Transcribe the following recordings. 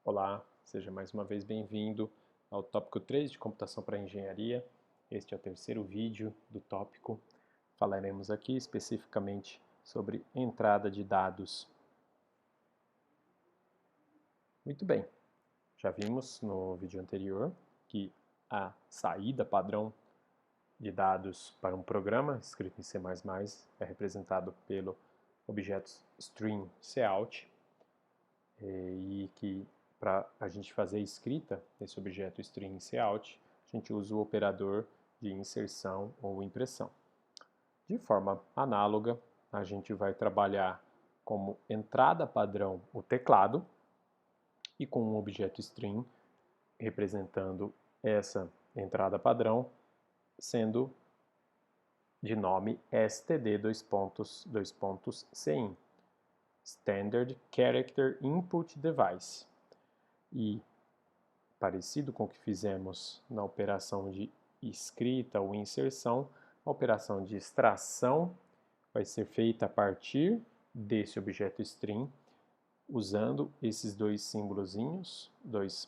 Olá, seja mais uma vez bem-vindo ao tópico 3 de Computação para Engenharia. Este é o terceiro vídeo do tópico. Falaremos aqui especificamente sobre entrada de dados. Muito bem, já vimos no vídeo anterior que a saída padrão de dados para um programa escrito em C++ é representado pelo objeto string cout e que para a gente fazer a escrita desse objeto string cout, a gente usa o operador de inserção ou impressão. De forma análoga, a gente vai trabalhar como entrada padrão o teclado e com um objeto string representando essa entrada padrão, sendo de nome std://cin, Standard Character Input Device. E, parecido com o que fizemos na operação de escrita ou inserção, a operação de extração vai ser feita a partir desse objeto string, usando esses dois símbolozinhos, dois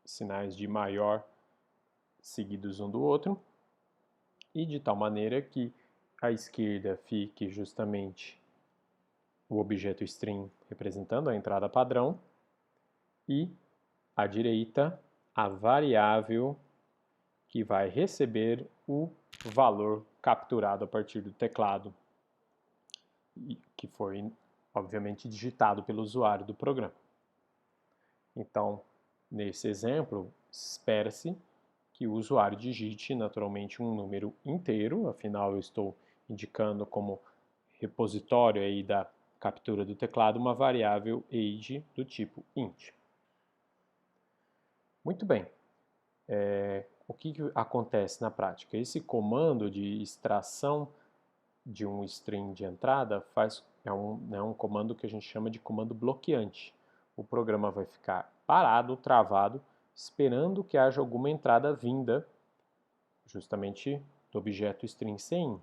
sinais de maior seguidos um do outro, e de tal maneira que à esquerda fique justamente o objeto string representando a entrada padrão e à direita a variável que vai receber o valor capturado a partir do teclado, que foi, obviamente, digitado pelo usuário do programa. Então, nesse exemplo, espera-se que o usuário digite naturalmente um número inteiro, afinal eu estou indicando como repositório aí da captura do teclado uma variável age do tipo int. Muito bem. O que acontece na prática? Esse comando de extração de um string de entrada é um comando que a gente chama de comando bloqueante. O programa vai ficar parado, travado, esperando que haja alguma entrada vinda justamente do objeto string cin.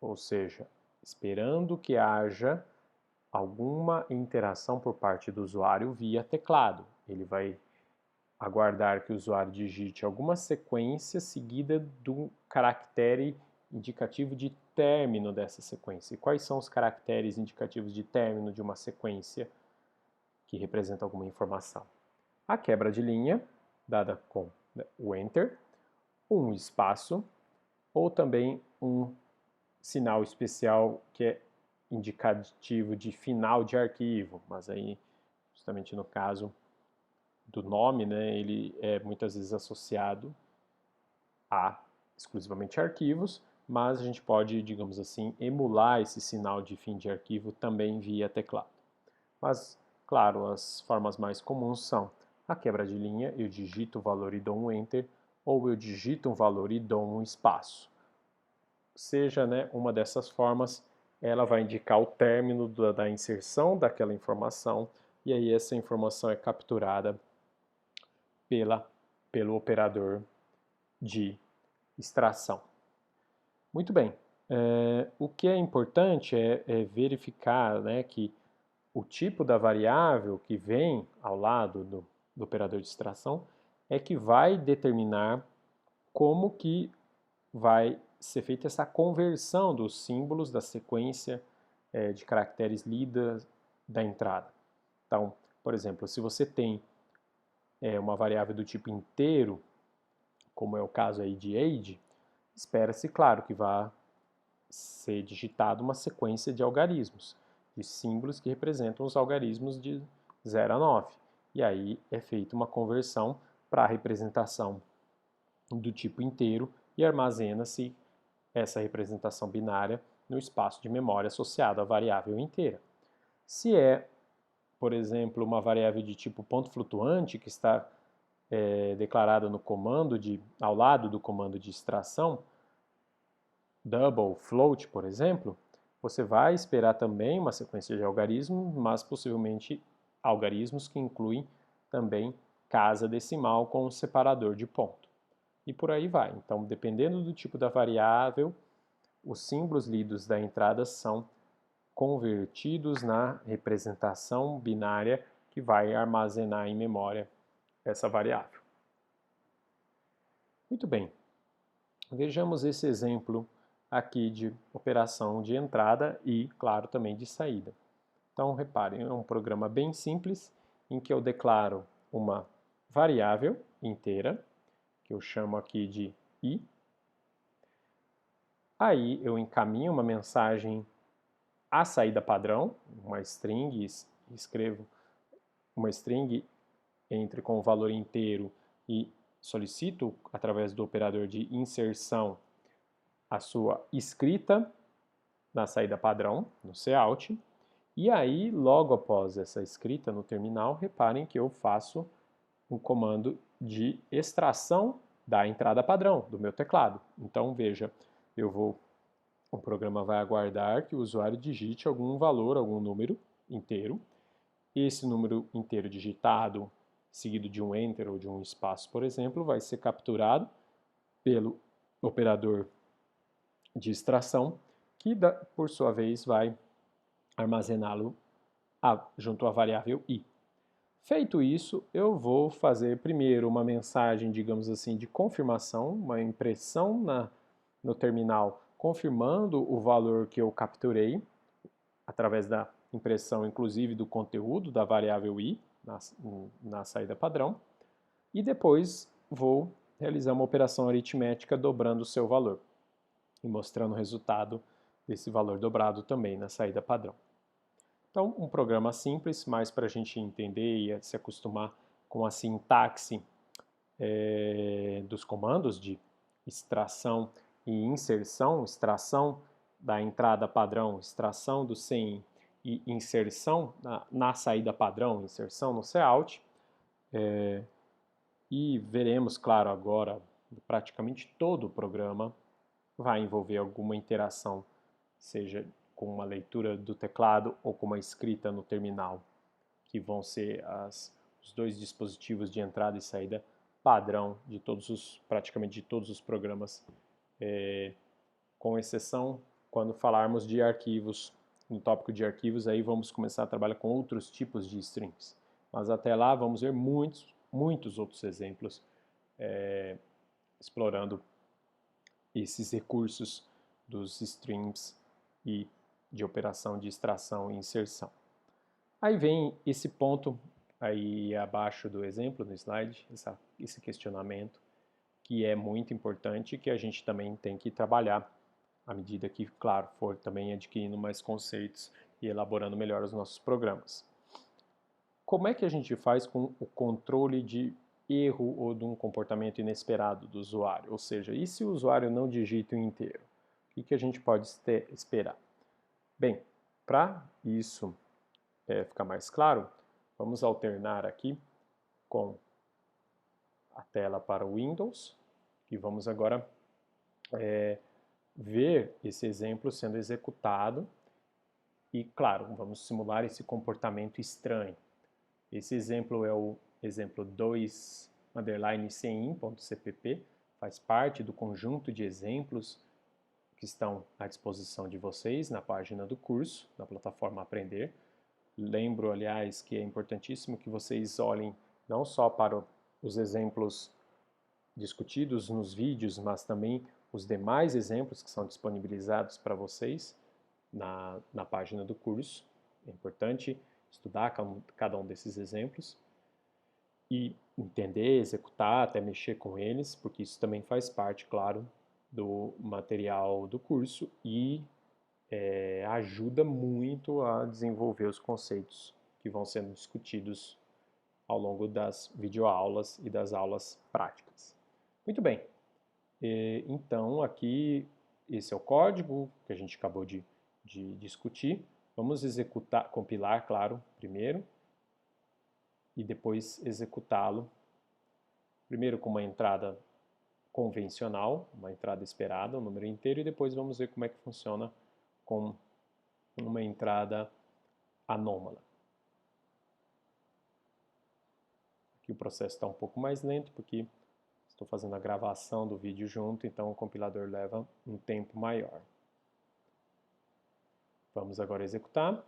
Ou seja, esperando que haja alguma interação por parte do usuário via teclado. Ele vai aguardar que o usuário digite alguma sequência seguida do caractere indicativo de término dessa sequência. E quais são os caracteres indicativos de término de uma sequência que representa alguma informação? A quebra de linha, dada com o Enter, um espaço, ou também um sinal especial que é indicativo de final de arquivo, mas aí, justamente no caso do nome, né, ele é muitas vezes associado a exclusivamente arquivos, mas a gente pode, digamos assim, emular esse sinal de fim de arquivo também via teclado. Mas, claro, as formas mais comuns são a quebra de linha, eu digito o valor e dou um Enter, ou eu digito um valor e dou um espaço. Seja, né, uma dessas formas, ela vai indicar o término da inserção daquela informação, e aí essa informação é capturada pelo operador de extração. Muito bem, o que é importante é verificar, né, que o tipo da variável que vem ao lado do operador de extração é que vai determinar como que vai ser feita essa conversão dos símbolos da sequência de caracteres lidas da entrada. Então, por exemplo, se você tem uma variável do tipo inteiro, como é o caso aí de age, espera-se, claro, que vá ser digitada uma sequência de algarismos, de símbolos que representam os algarismos de 0 a 9. E aí é feita uma conversão para a representação do tipo inteiro e armazena-se essa representação binária no espaço de memória associado à variável inteira. Se é, por exemplo, uma variável de tipo ponto flutuante que está declarada no comando ao lado do comando de extração, double, float, por exemplo, você vai esperar também uma sequência de algarismos, mas possivelmente algarismos que incluem também casa decimal com um separador de ponto. E por aí vai. Então, dependendo do tipo da variável, os símbolos lidos da entrada são convertidos na representação binária que vai armazenar em memória essa variável. Muito bem, vejamos esse exemplo aqui de operação de entrada e, claro, também de saída. Então, reparem, é um programa bem simples em que eu declaro uma variável inteira, que eu chamo aqui de i. Aí eu encaminho uma mensagem à saída padrão, uma string, escrevo uma string entre com o valor inteiro e solicito, através do operador de inserção, a sua escrita na saída padrão, no cout. E aí, logo após essa escrita no terminal, reparem que eu faço um comando de extração da entrada padrão do meu teclado. Então, veja, o programa vai aguardar que o usuário digite algum valor, algum número inteiro. Esse número inteiro digitado, seguido de um enter ou de um espaço, por exemplo, vai ser capturado pelo operador de extração, que por sua vez vai armazená-lo junto à variável i. Feito isso, eu vou fazer primeiro uma mensagem, digamos assim, de confirmação, uma impressão no terminal confirmando o valor que eu capturei, através da impressão, inclusive, do conteúdo da variável i na saída padrão, e depois vou realizar uma operação aritmética dobrando o seu valor e mostrando o resultado desse valor dobrado também na saída padrão. Então, um programa simples, mas para a gente entender e se acostumar com a sintaxe dos comandos de extração e inserção, extração da entrada padrão, extração do CIN e inserção na saída padrão, inserção no cout. E veremos, claro, agora, praticamente todo o programa vai envolver alguma interação, seja com uma leitura do teclado ou com uma escrita no terminal, que vão ser os dois dispositivos de entrada e saída padrão de praticamente de todos os programas, com exceção quando falarmos de arquivos. No tópico de arquivos, aí vamos começar a trabalhar com outros tipos de strings. Mas até lá vamos ver muitos outros exemplos explorando esses recursos dos strings e de operação de extração e inserção. Aí vem esse ponto aí abaixo do exemplo, no slide, esse questionamento, que é muito importante, que a gente também tem que trabalhar à medida que, claro, for também adquirindo mais conceitos e elaborando melhor os nossos programas. Como é que a gente faz com o controle de erro ou de um comportamento inesperado do usuário? Ou seja, e se o usuário não digita o inteiro? O que a gente pode esperar? Bem, para isso ficar mais claro, vamos alternar aqui com a tela para o Windows e vamos agora ver esse exemplo sendo executado e, claro, vamos simular esse comportamento estranho. Esse exemplo é o exemplo 2_cin.cpp, faz parte do conjunto de exemplos que estão à disposição de vocês na página do curso, na plataforma Aprender. Lembro, aliás, que é importantíssimo que vocês olhem não só para os exemplos discutidos nos vídeos, mas também os demais exemplos que são disponibilizados para vocês na página do curso. É importante estudar cada um desses exemplos e entender, executar, até mexer com eles, porque isso também faz parte, claro, do material do curso e ajuda muito a desenvolver os conceitos que vão sendo discutidos ao longo das videoaulas e das aulas práticas. Muito bem, então aqui esse é o código que a gente acabou de discutir. Vamos executar, compilar, claro, primeiro, e depois executá-lo. Primeiro com uma entrada convencional, uma entrada esperada, um número inteiro, e depois vamos ver como é que funciona com uma entrada anômala. Aqui o processo está um pouco mais lento, porque estou fazendo a gravação do vídeo junto, então o compilador leva um tempo maior. Vamos agora executar.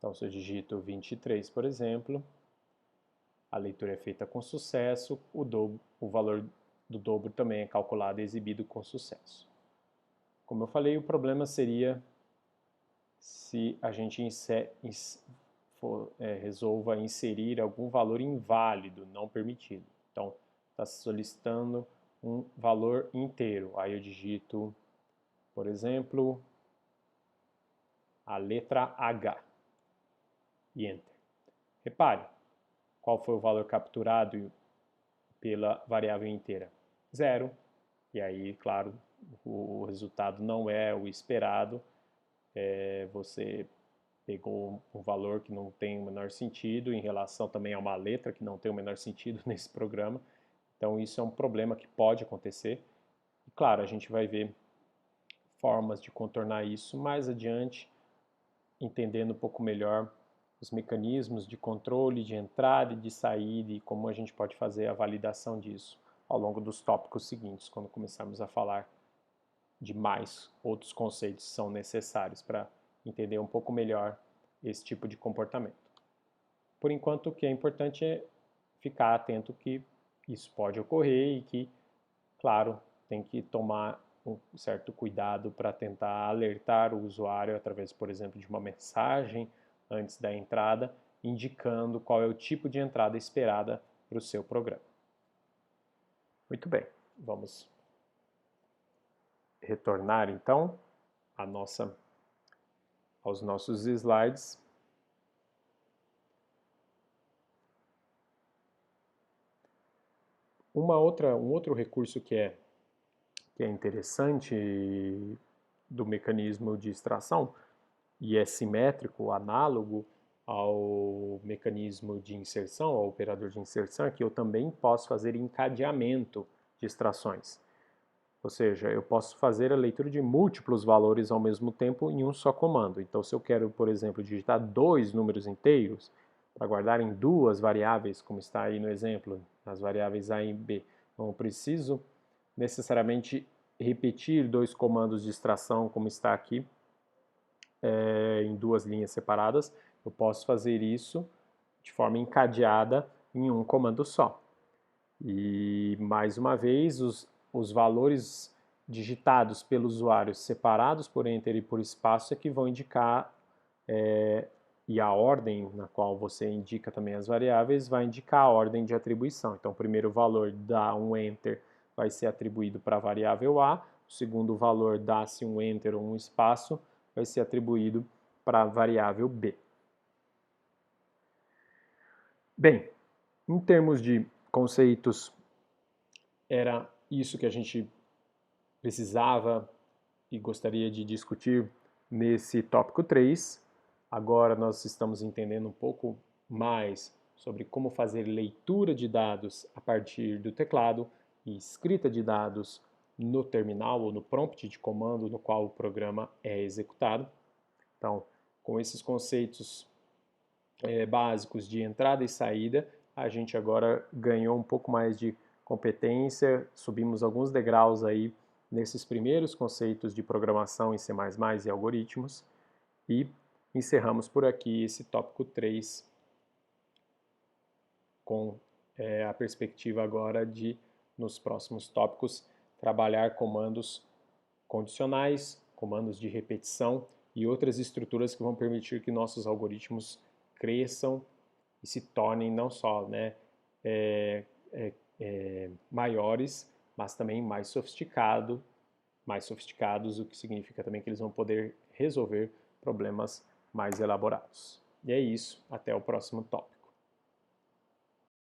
Então, se eu digito 23, por exemplo, a leitura é feita com sucesso, o valor do dobro também é calculado e exibido com sucesso. Como eu falei, o problema seria se a gente resolva inserir algum valor inválido, não permitido. Então, está solicitando um valor inteiro. Aí eu digito, por exemplo, a letra H e Enter. Repare, qual foi o valor capturado pela variável inteira? 0. E aí, claro, o resultado não é o esperado. Você pegou um valor que não tem o menor sentido em relação também a uma letra que não tem o menor sentido nesse programa. Então isso é um problema que pode acontecer. E claro, a gente vai ver formas de contornar isso mais adiante, entendendo um pouco melhor os mecanismos de controle de entrada e de saída e como a gente pode fazer a validação disso ao longo dos tópicos seguintes, quando começarmos a falar de mais outros conceitos que são necessários para entender um pouco melhor esse tipo de comportamento. Por enquanto, o que é importante é ficar atento que isso pode ocorrer e que, claro, tem que tomar um certo cuidado para tentar alertar o usuário através, por exemplo, de uma mensagem antes da entrada, indicando qual é o tipo de entrada esperada para o seu programa. Muito bem, vamos retornar então aos nossos slides. Um outro recurso que é interessante do mecanismo de extração e é simétrico, análogo ao mecanismo de inserção, ao operador de inserção, é que eu também posso fazer encadeamento de extrações. Ou seja, eu posso fazer a leitura de múltiplos valores ao mesmo tempo em um só comando. Então, se eu quero, por exemplo, digitar 2 números inteiros para guardar em 2 variáveis, como está aí no exemplo, as variáveis A e B, não preciso necessariamente repetir 2 comandos de extração, como está aqui, em 2 linhas separadas. Eu posso fazer isso de forma encadeada em um comando só. E, mais uma vez, os valores digitados pelo usuário separados por enter e por espaço é que vão indicar, e a ordem na qual você indica também as variáveis vai indicar a ordem de atribuição. Então, o primeiro valor dá um enter vai ser atribuído para a variável A, o segundo valor dá-se um enter ou um espaço vai ser atribuído para a variável B. Bem, em termos de conceitos, era isso que a gente precisava e gostaria de discutir nesse tópico 3. Agora nós estamos entendendo um pouco mais sobre como fazer leitura de dados a partir do teclado e escrita de dados no terminal ou no prompt de comando no qual o programa é executado. Então, com esses conceitos básicos de entrada e saída, a gente agora ganhou um pouco mais de competência, subimos alguns degraus aí nesses primeiros conceitos de programação em C++ e algoritmos e encerramos por aqui esse tópico 3 com a perspectiva agora de, nos próximos tópicos, trabalhar comandos condicionais, comandos de repetição e outras estruturas que vão permitir que nossos algoritmos cresçam e se tornem não só maiores, mas também mais sofisticados, o que significa também que eles vão poder resolver problemas mais elaborados. E é isso, até o próximo tópico.